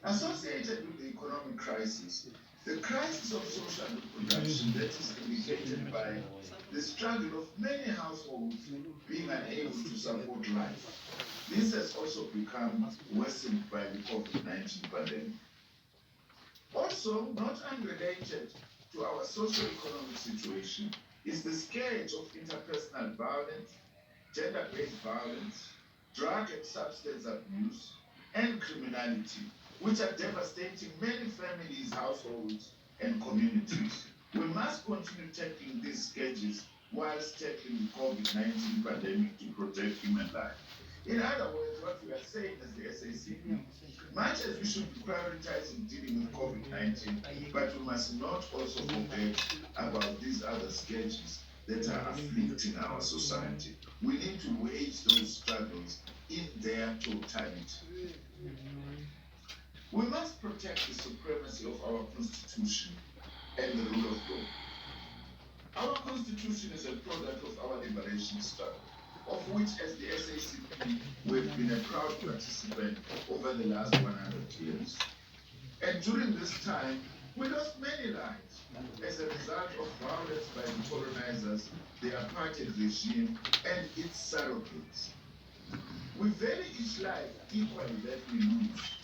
Associated with the economic crisis, the crisis of social reproduction that is indicated by the struggle of many households being unable to support life. This has also become worsened by the COVID-19 pandemic. Also, not unrelated to our socio-economic situation is the scourge of interpersonal violence, gender-based violence, drug and substance abuse, and criminality, which are devastating many families, households, and communities. We must continue tackling these scourges whilst tackling the COVID-19 pandemic to protect human life. In other words, what we are saying as the SACP, much as we should be prioritizing dealing with COVID-19, but we must not also forget about these other scourges that are afflicting our society. We need to wage those struggles in their totality. We must protect the supremacy of our Constitution and the rule of law. Our Constitution is a product of our liberation struggle, of which, as the SACP, we've been a proud participant over the last 100 years. And during this time, we lost many lives as a result of violence by the colonizers, the apartheid regime, and its surrogates. We value each life equally that we lose,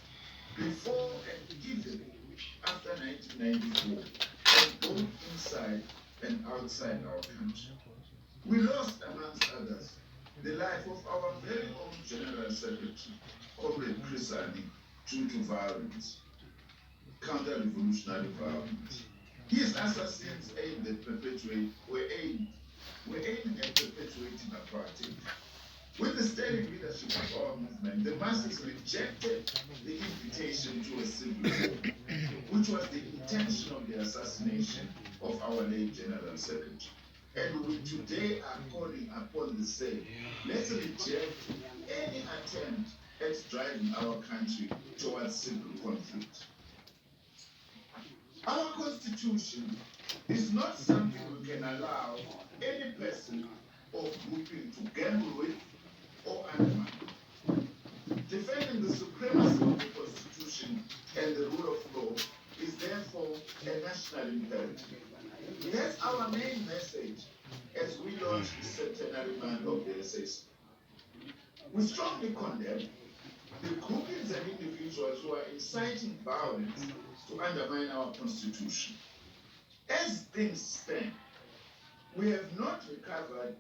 before and even after 1994, and both inside and outside our country. We lost, amongst others, the life of our very own General Secretary, Comrade 𝗭𝘂𝗯𝗲, due to violence, counter-revolutionary violence. His assassins were aiming at perpetuating apartheid. With the steady leadership of our movement, the masses rejected the invitation to a civil war, which was the intention of the assassination of our late General Secretary. And we today are calling upon the same. Let's reject any attempt at driving our country towards civil conflict. Our Constitution is not something we can allow any person or grouping to gamble with or undermine. Defending the supremacy of the Constitution and the rule of law is therefore a national imperative. That's our main message as we launch the centenary month of the SAC. We strongly condemn the groupings and individuals who are inciting violence to undermine our Constitution. As things stand, we have not recovered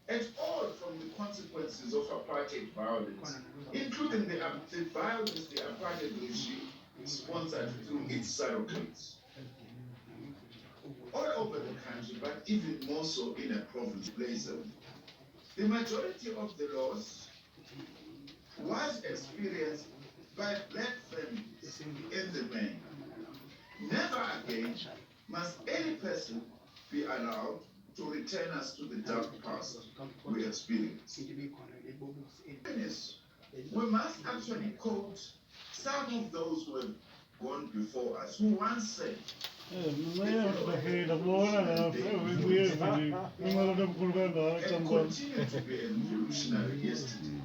at all from the consequences of apartheid violence, including the violence the apartheid regime sponsored through its surrogates. All over the country, but even more so in a province place. The majority of the loss was experienced by black families in the main. Never again must any person be allowed to return us to the dark past we experienced. We must actually quote some of those who have gone before us, who once said, and continue to be a revolutionary yesterday.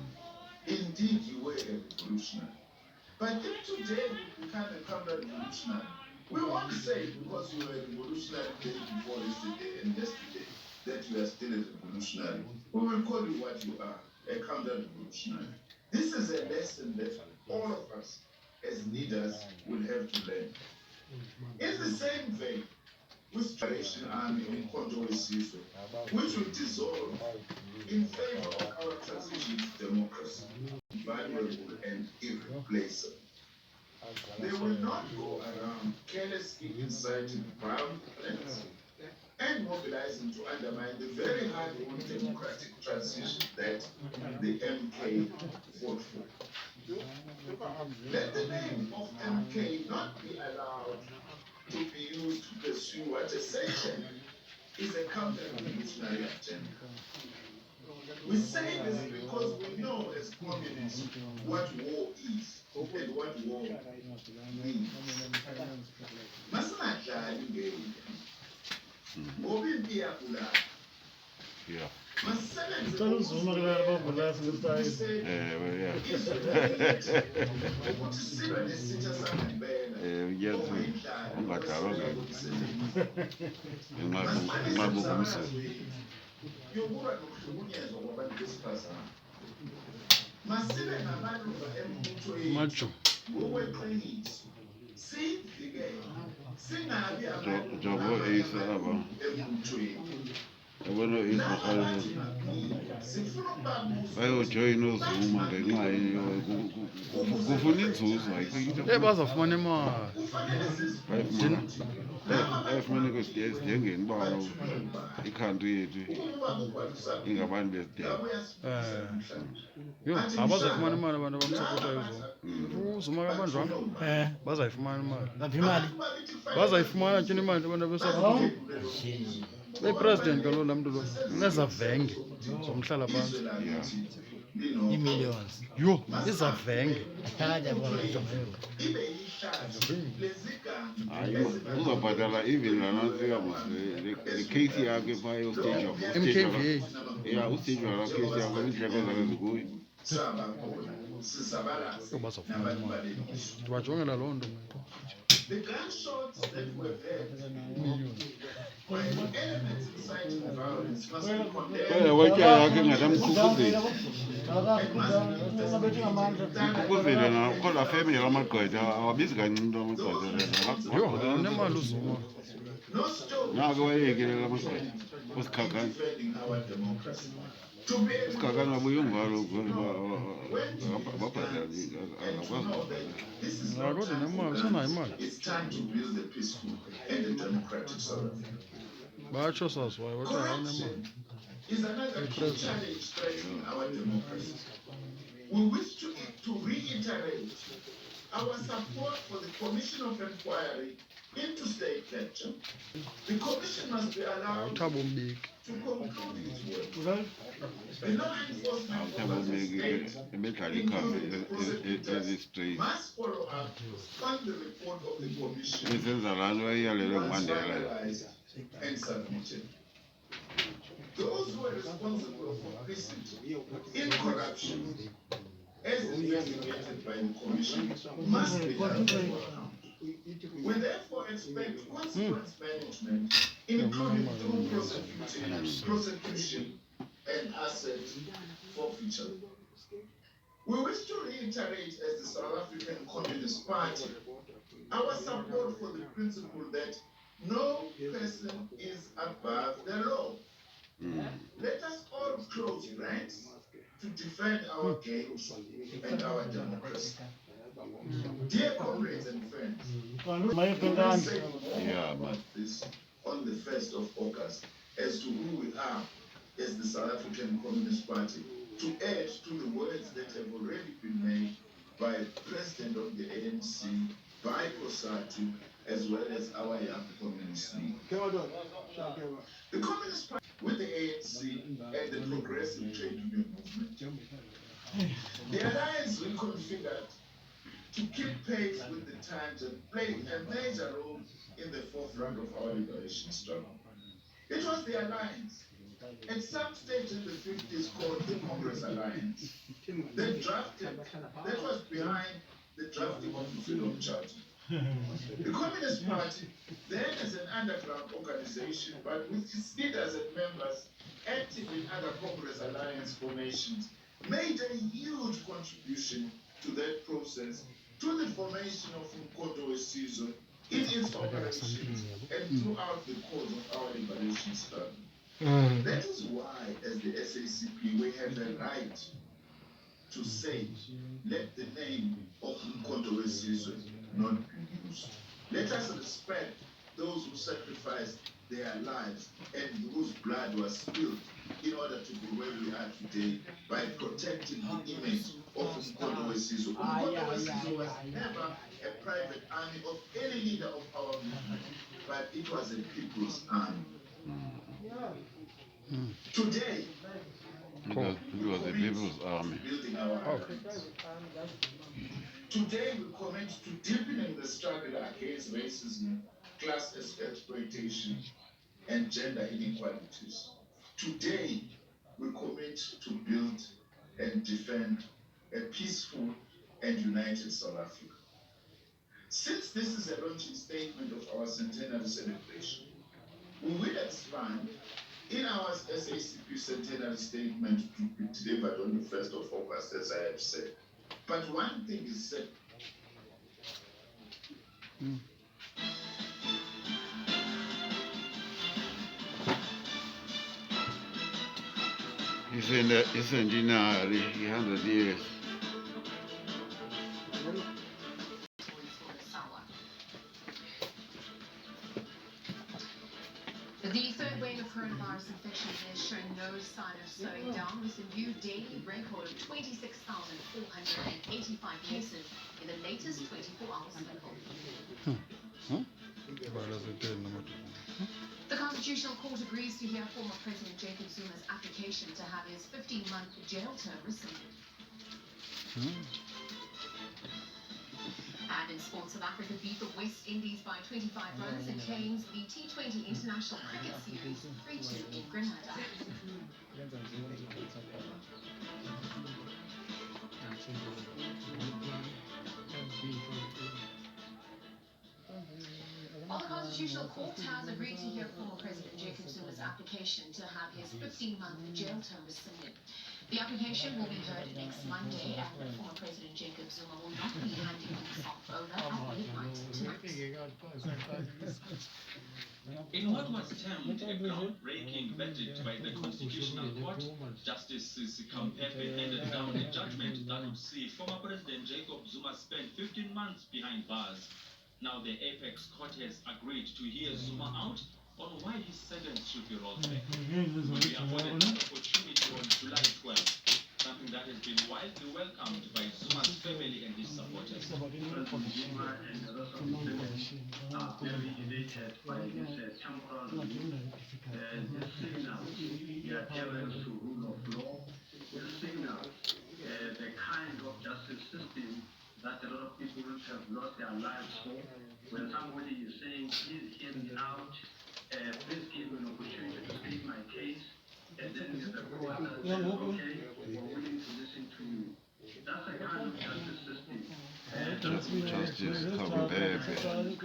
Indeed, you were a revolutionary. But if today you become a counter-revolutionary, we won't say because you were a revolutionary day before yesterday and yesterday that you are still a revolutionary. We will call you what you are, a counter-revolutionary. This is a lesson that all of us as leaders will have to learn. In the same vein, with the Salvation Army in 𝗭𝘂𝗯𝗲, which will dissolve in favor of our transition to democracy, valuable and irreplaceable. They will not go around carelessly inciting violence and mobilizing to undermine the very hard-won democratic transition that the MK fought for. Let the name of MK not be allowed to be used to pursue what essentially is a counter-revolutionary agenda. We say this because we know as communists what war is and what war means. Masingadlali ngeke. Ngoba impi iyabulala. Macho. Jogo isaba. Yabona izibakhala. Bayojoyina uZuma ngenxa kufuna inzuzo ayikho into. Bazofumana imali. Bayifumana esidengeni balo ikhantri yethu ingabantu besidenge. Yho, abazofumana imali abantu abamsapota uZuma. uZuma kabanjwanga bazayifumana imali. Bazayifumana tshini imali abantu abasapota uZuma. Bepresident kaloku laa mntu lo unezavenge zomhlala phantsi. Ii-millions. Yho, izavenge. Hayi uzobhatala even nanantsika le case yakhe phaa ustage MKVA. ya ustage wala case yakhe iindleko zakhe zikuyo. Bazofumana imali. Ndibajongela loo nto mna. The gunshots that were heard were elements inciting violence must be condemned. Watya yakhe ngatamkhukuzeli. Mkhukuzeli kodwa family lamagqwetha awabizi kancinci amagqwetha. Yho, unemali uZuma. Nako wayekelela amagqwetha usikhakani. Usikhakani wabuye ungalo ababhatali akakwazi ukubhatala. Kodwa nemali, usenayo imali. It's time to build a peaceful and a democratic South Africa. Batsho saziwayo kodwa awunemali. Is another key challenge threatening our democracy. We wish to reiterate our support for the Commission of Inquiry into state capture. The Commission must be allowed to conclude its work. The law enforcement officers must follow up on the report of the Commission finalized and submitted. Those who are responsible for complicity in corruption, as investigated by the Commission, must be held to account. We therefore expect consequence management, including through prosecution and asset forfeiture. We wish to reiterate as the South African Communist Party our support for the principle that no person is above the law. Let us all close ranks to defend our gains and our democracy. Dear comrades and friends, we say this on the 1st of August as to who we are as the South African Communist Party, to add to the words that have already been made by President of the ANC, by COSATU, as well as our Young Communist League. The Communist Party, with the ANC and the Progressive Trade Union Movement, the alliance reconfigured to keep pace with the times and play a major role in the forefront of our liberation struggle. It was the alliance, at some stage in the 50s, called the Congress Alliance, that was behind the drafting of the Freedom Charter. The Communist Party, then as an underground organization, but with its leaders and members active in other Congress Alliance formations, made a huge contribution to that process, to the formation of 𝗭𝘂𝗯𝗲 in its operations and throughout the course of our liberation struggle. That is why, as the SACP, we have a right to say, let the name of 𝗭𝘂𝗯𝗲 not be used. Let us respect those who sacrificed their lives and whose blood was spilled in order to be where we are today by protecting the image of 𝗭𝘂𝗯𝗲. 𝗭𝘂𝗯𝗲 was never a private army of any leader of our movement, but it was a people's army. Today, It was the people's army. building our Today we commit to deepening the struggle against racism, class exploitation, and gender inequalities. Today we commit to build and defend a peaceful and united South Africa. Since this is a launching statement of our centenary celebration, we will expand in our SACP centenary statement to be delivered on the 1st of August, as I have said. But one thing is certain. Centenary, 100 years. The third wave of coronavirus infection is showing no sign of slowing down, with a new daily record of 26,485 cases in the latest 24-hour cycle. The Constitutional Court agrees to hear former President Jacob Zuma's application to have his 15-month jail term rescinded. And in sports, South Africa beat the West Indies by 25 runs and claims the T20 International Cricket Series 3-2 in Grenada. While the Constitutional Court has agreed to hear former President Jacob Zuma's application to have his 15-month jail term rescinded. The application will be heard next Monday, and former President Jacob Zuma will not be handing himself over at midnight tonight. In what was termed a groundbreaking verdict by the Constitutional Court, Justice 𝗭𝘂𝗶𝗶 handed down a judgment that would see former President Jacob Zuma spend 15 months behind bars. Now the Apex Court has agreed to hear Zuma out on why his sentence should be rolled back. He will be afforded an opportunity on July 12th, something that has been widely welcomed by Zuma's family and his supporters. President Zuma and the rest of the family are very elated by this temporal relief. This signals the adherence to rule of law. This signals the kind of justice system that a lot of people have lost their lives for. When somebody is saying, please hear me out, please give me an opportunity to speak my case, and then the court says, okay, we're willing to listen to you. That's the kind of justice system. Justice 𝗭𝘂𝗶.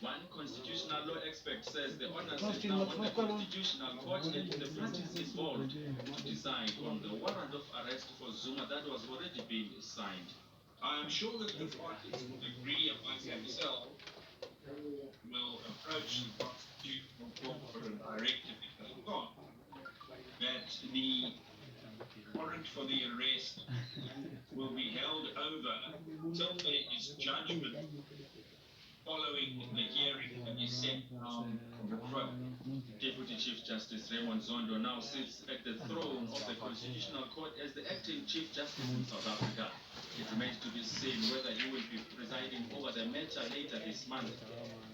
One constitutional law expert says the onus is now on the Constitutional Court and the parties involved to decide on the warrant of arrest for Zuma that was already being signed. I am sure that the parties would agree amongst themselves will approach the Constitutional Court for a directive if they want, that the warrant for the arrest will be held over till there is judgment following the hearing that is set on the throne. Deputy Chief Justice Raymond Zondo now sits at the throne of the Constitutional Court as the acting Chief Justice in South Africa. It remains to be seen whether he will be presiding over the matter later this month.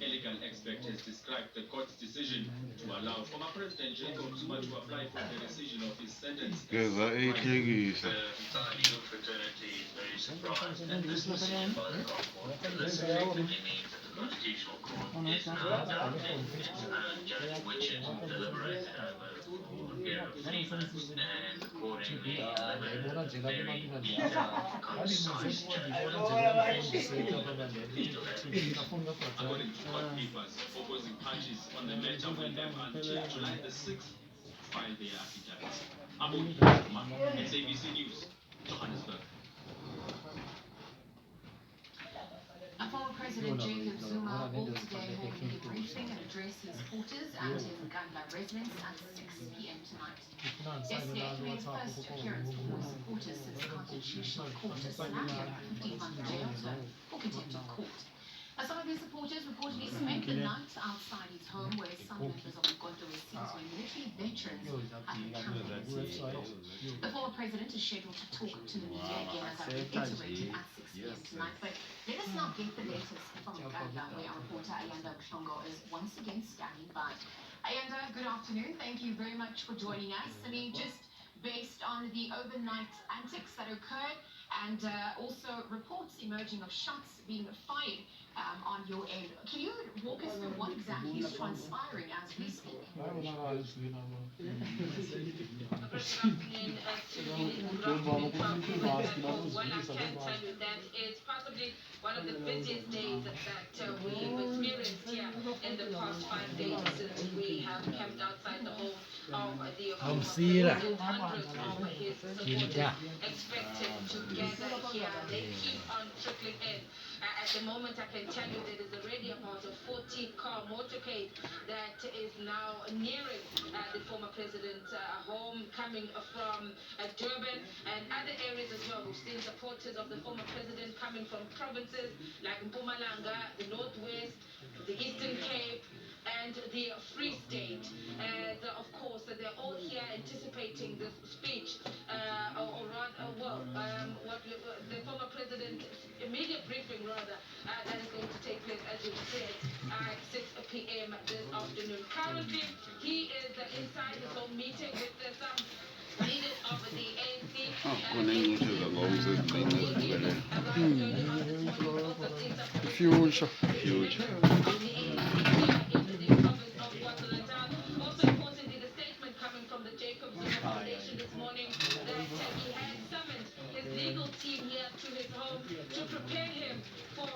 A legal expert has described the court's decision to allow former President Jacob Zuma to apply for the rescission of his sentence. The entire legal fraternity is very surprised at this decision by the court. This effectively means that the Constitutional Court is now adopting Judge Whitchin deliberated over for a period of 3 months, and accordingly very detailed, concise According to court papers, opposing parties on the matter will have until July the 6th to file their affidavits. Abu Rahman, SABC News, Johannesburg. Former President Jacob Zuma will today hold a briefing and address his supporters and his Uganda residents at 6 p.m. tonight. Yesterday, he made his first appearance before his supporters since the Constitutional Court slapped him a 15-month jail term for contempt of court. Some of his supporters reportedly spent the night outside his home, where some members of the Gondo scenes were military veterans had been camping since April. The former president is scheduled to talk to the media again, as I reiterated, at 6 p.m. tonight. But let us now get the latest from Uganda, where our reporter Ayanda 𝗭𝘂𝗯𝗲 is once again standing by. Ayanda, good afternoon. Thank you very much for joining us. I mean, just based on the overnight antics that occurred, and also reports emerging of shots being fired on your end. Can you walk us through what exactly is transpiring as we speak? Well, I can tell you that it's possibly one of the busiest days that we've experienced here in the past 5 days since we have camped outside the home of the former president. Hundreds of his supporters expected to gather here. They keep on trickling in. At the moment, I can tell you there is already about a 40-car motorcade that is now nearing the former president's home, coming from Durban and other areas as well. We've seen supporters of the former president coming from provinces like Mpumalanga, the Northwest, the Eastern Cape, and the Free State. And of course, they're all here anticipating this speech, or rather, what the former president's immediate briefing, rather, that is going to take place, as you said, at 6 p.m. this afternoon. Currently, he is inside his own meeting with some leaders of the ANC. Future. Also importantly, the statement coming from the Jacob Zuma Foundation this morning that he had summoned his legal team here to his home to prepare him for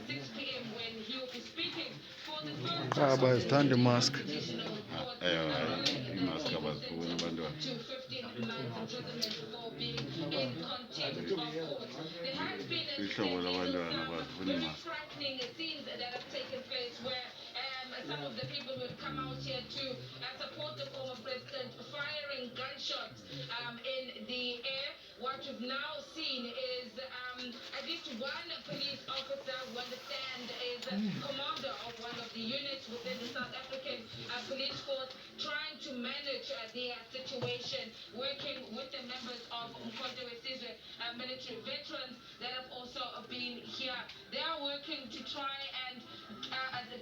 6 p.m. when he will be speaking for the first But it's time the mask. traditional court to 15 months imprisonment for being in contempt of court. There has been some very frightening scenes that have taken place where some of the people who have come out here to support the former president firing gunshots in the air. What we've now seen is at least one police officer who understand is commander of one of the units within the South African police force trying to manage the situation, working with the members of 𝗭𝘂𝗯𝗲 military veterans that have also been here. They are working to try and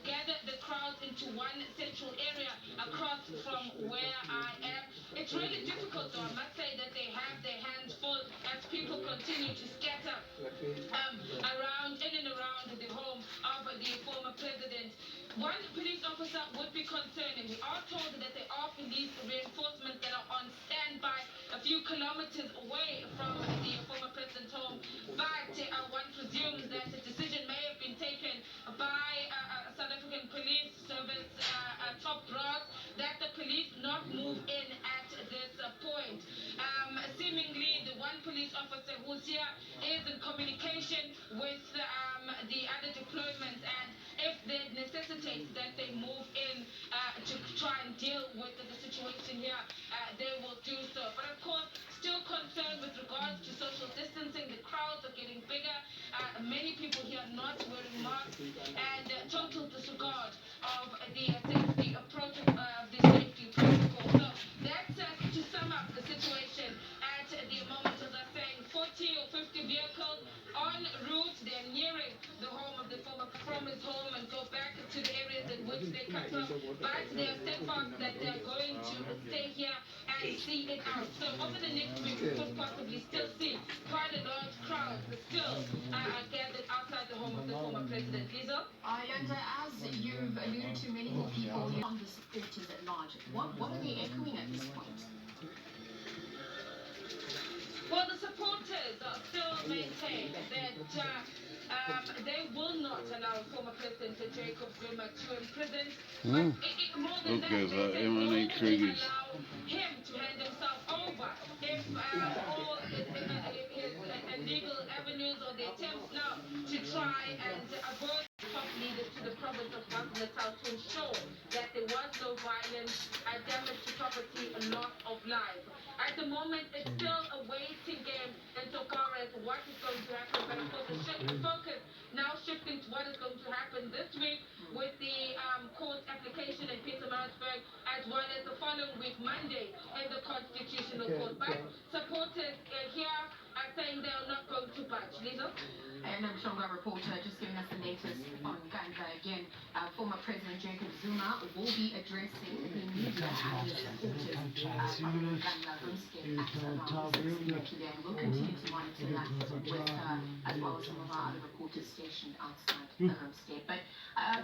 gather the crowd into one central area across from where I am. It's really difficult though, I must say that they have their hands full as people continue to scatter in and around the home of the former president. One police officer would be concerning. We are told that there are police reinforcements that are on standby a few kilometers away from the former president's home, but one presumes that a decision may have been taken by South African Police Service top brass that the police not move in at this point. Seemingly, the one police officer who's here is in communication with the other deployments, and if they necessitate that they move in to try and deal with the situation here, they will do so. But of course, still concerned with regards to social distancing. The crowds are getting bigger. Many people here not wearing masks, and total disregard of the safety protocol. So that's to sum up the situation at the moment. As I'm saying, 40 or 50 vehicles en route. They're nearing the home of the former, from his home, and go back to the areas in which they come from. But they are steadfast that they are going to stay here and see it out. So over the next week, we could possibly still see quite a large crowd still gathered outside the home of the former president. Lisa? And as you've alluded to, many more people on the supporters at large. What are they echoing at this point? Well, the supporters still maintain that they will not allow former President Jacob Zuma to imprison. But more than that, they say they will allow him to hand himself over if all his illegal avenues or the attempts now to try and avert top leaders to the province of KwaZulu-Natal to ensure that there was no violence, damage to property, and loss of life. At the moment, it's still a waiting game insofar as what is going to happen. But of course, the focus now shifting to what is going to happen this week with the court application in Pietermaritzburg, as well as the following week, Monday, in the Constitutional Court. But supporters here are saying they are not going to budge. Lizzo? And I'm Shonga reporter just giving us the latest on Uganda again. Former President Jacob Zuma will be addressing the media and his supporters from Uganda homestead at around 6 p.m. today. We'll continue to monitor that with as well as some of our other reporters stationed outside the homestead. But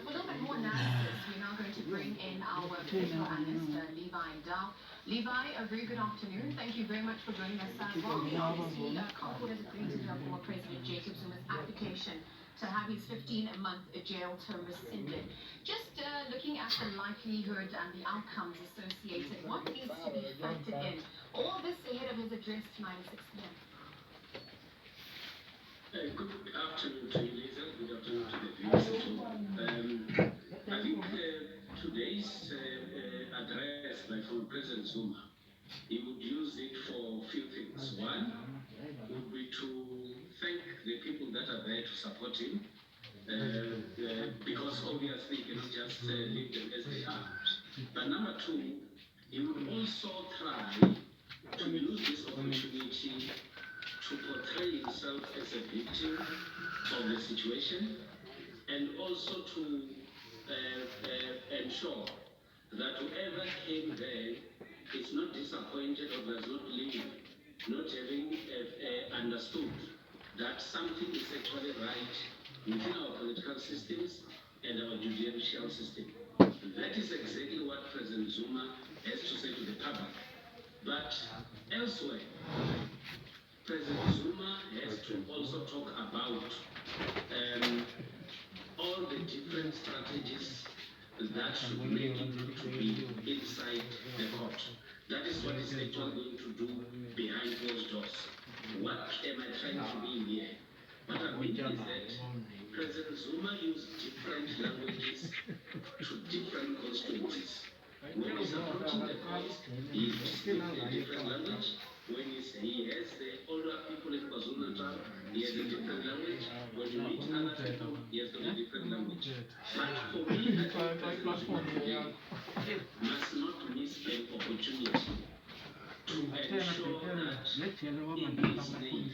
for a little bit more analysis, we're now going to bring in our political analyst, 𝗭𝘂𝗯𝗲. Levi, a very good afternoon. Thank you very much for joining us as well. Obviously, Concord has agreed to former President Jacob Zuma's application to have his 15-month jail term rescinded. Just looking at the likelihood and the outcomes associated, what needs to be factored in? All this ahead of his address tonight at 6 p.m. Good afternoon to you, Lisa. Good afternoon to the viewers. I think today's address by former President Zuma, he would use it for a few things. One would be to thank the people that are there to support him, because obviously he cannot just leave them as they are. But number two, he would also try to use this opportunity to portray himself as a victim of the situation, and also to ensure that whoever came there is not disappointed or does not leave not having understood that something is actually right within our political systems and our judicial system. That is exactly what President Zuma has to say to the public. But elsewhere, President Zuma has to also talk about all the different strategies that should make him to be inside the court. That is what he's actually going to do behind closed doors. What am I trying to mean here? What I mean is that President Zuma used different languages to different constituencies. When he's approaching the court, he speaks a different language. When he has the older people in KwaZulu-Natal, he has a different language. When you meet other people, he has got a different language. But for me, I think President Zuma today must not miss an opportunity to ensure that in this day,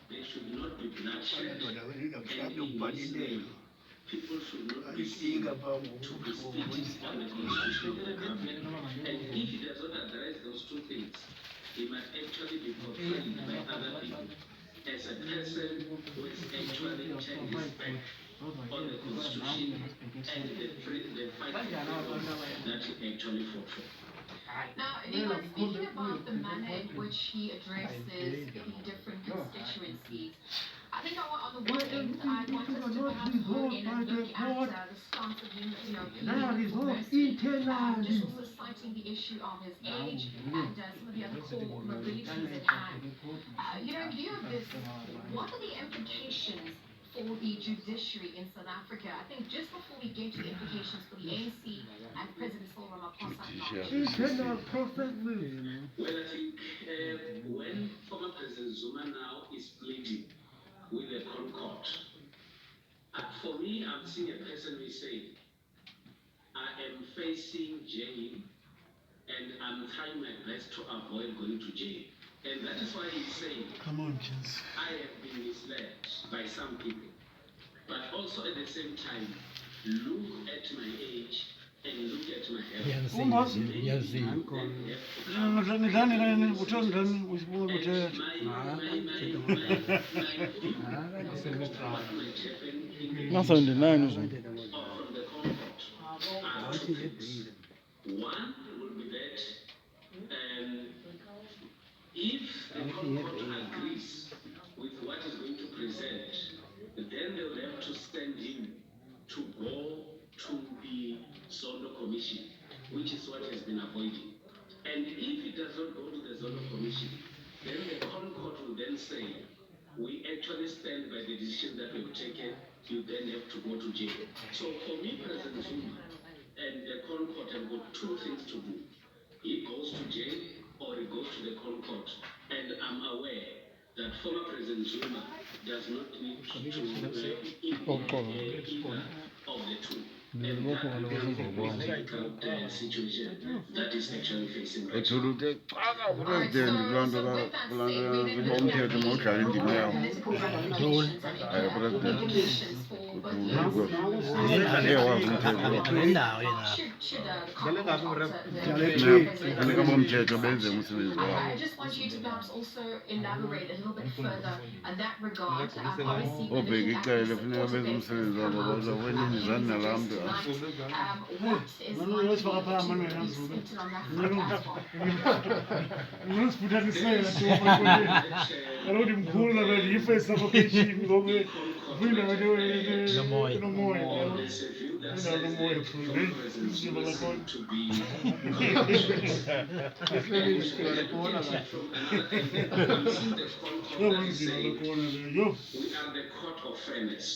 there should not be bloodshed, and in this day, people should not be seen to be spitting on the constitution of the government. And if he does not address those two things, he might actually be portrayed by other people as a person who has actually turned his back on the constitution and the fight for freedom that he actually fought for. Now, Levi, speaking about the manner in which he addresses the different constituencies, I think on the one end, I want us to perhaps hone in and look at the stance of him, pleading for mercy, just also citing the issue of his age and some of the other core mobilities at hand. In view of this, what are the implications for the judiciary in South Africa? I think just before we get to the implications for the ANC and President Cyril Ramaphosa. Well, I think when former President Zuma now is pleading with the Concord, for me, I'm seeing a person who is saying, I am facing jail and I'm trying my best to avoid going to jail. And that is why he's saying, I have been misled by some people. But also at the same time, look at my age and look at my health. One will be that if the Concord agrees with what is going to present, then they will have to send him to go to the Zondo Commission, which is what has been avoiding. And if he does not go to the Zondo Commission, then the Concord will then say, we actually stand by the decision that we've taken, you then have to go to jail. So for me, President Zuma and the Concord have got two things to do. He goes to jail or he goes to the Concord. And I'm aware that former President Zuma does not need to either of the two. difficult situation that is actually facing right now. ethula ukuthi xaka president kulaa nto umthetho mawudlala indima yawo president wazi umthetho funeka bomthetho benze umsebenzi wabo. I just want you to perhaps also elaborate a little bit further on that regard. Obviously, obheka icala funeka benze umsebenzi wabo bazakwenizani nalaa mntu what is likely to be expected on that front as well? There's a view that says that to be we are the court of fairness.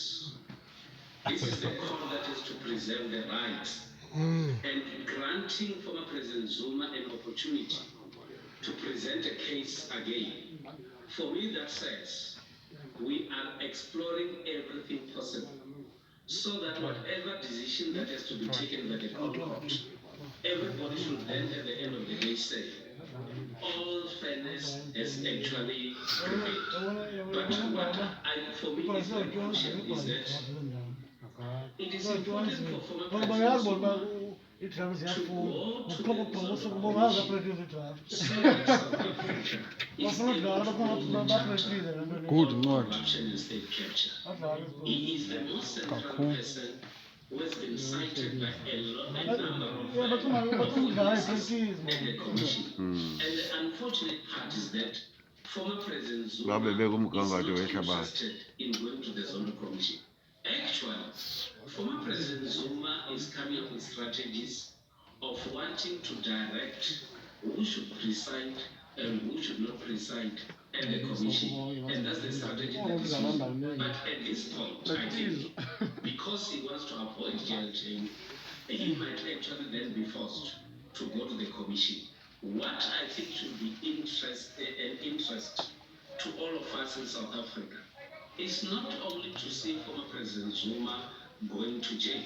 This is the court that is to preserve the rights and granting former President Zuma an opportunity to present a case again. For me, that says we are exploring everything possible so that whatever decision that has to be taken by the court, everybody should then at the end of the day say all fairness has actually prevailed. But what for me is very crucial is that it is important for former President Zuma to go to the Good Lord. corruption and state capture. He is the most central person who has been cited by a number of agencies and the commission. And the unfortunate part is that former President Zuma is not interested in going to the Zondo Commission. Actually, former President Zuma is coming up with strategies of wanting to direct who should preside and who should not preside at the commission. And that's the strategy that is used. But at this point, I think, because he wants to avoid jail time, he might actually then be forced to go to the commission. What I think should be an interest to all of us in South Africa is not only to see former President Zuma going to jail,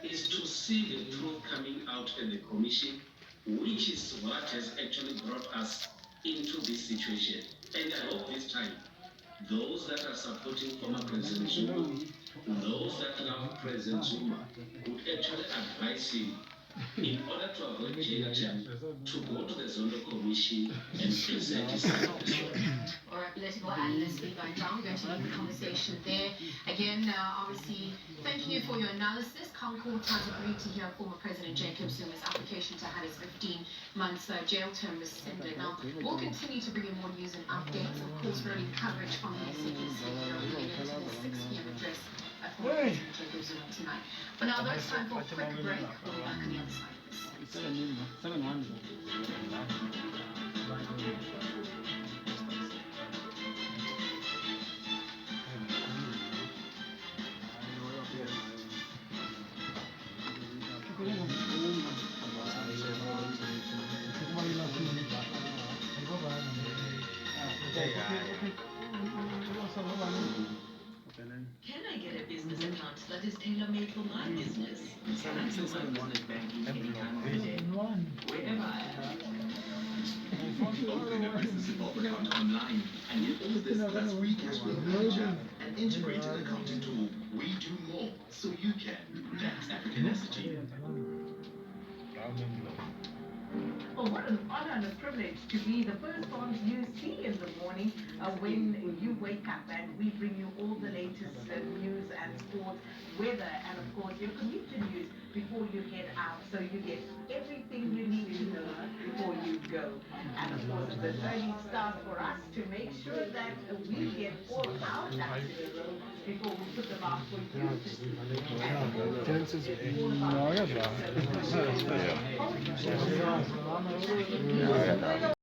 is to see the truth coming out in the commission, which is what has actually brought us into this situation. And I hope this time, those that are supporting former President Zuma, those that love President Zuma, would actually advise him in order to avoid jail time to go to the Zondo Commission and present his side of the story. All right, political analyst Levi Brown, going to leave the conversation there. Again, obviously, thanking you for your analysis. 𝗭𝘂𝗯𝗲 has agreed to hear former President Jacob Zuma's application to have his 15 months jail term rescinded. Now, we'll continue to bring you more news and updates, of course, running coverage from the SABC related to the 6 p.m. address by former President Jacob Zuma tonight. But now, though, it's time for a quick break. We'll be back on the other side of this. Can I get a business account that is tailor-made for my business? Access unwanted banking anytime of the day, wherever I am. Open a business account online and get all this plus free cash flow manager and integrated accounting tool. We do more so you can. That's Africanacity. Well, what an honor and a privilege to be the first ones you see in the morning when you wake up, and we bring you all the latest news and sports, weather, and of course your commuter news before you head out, so you get everything you need to know before you go. And of course the journey starts for us to make sure that we get all our ducks in a row before we put them out for you to see. And of course,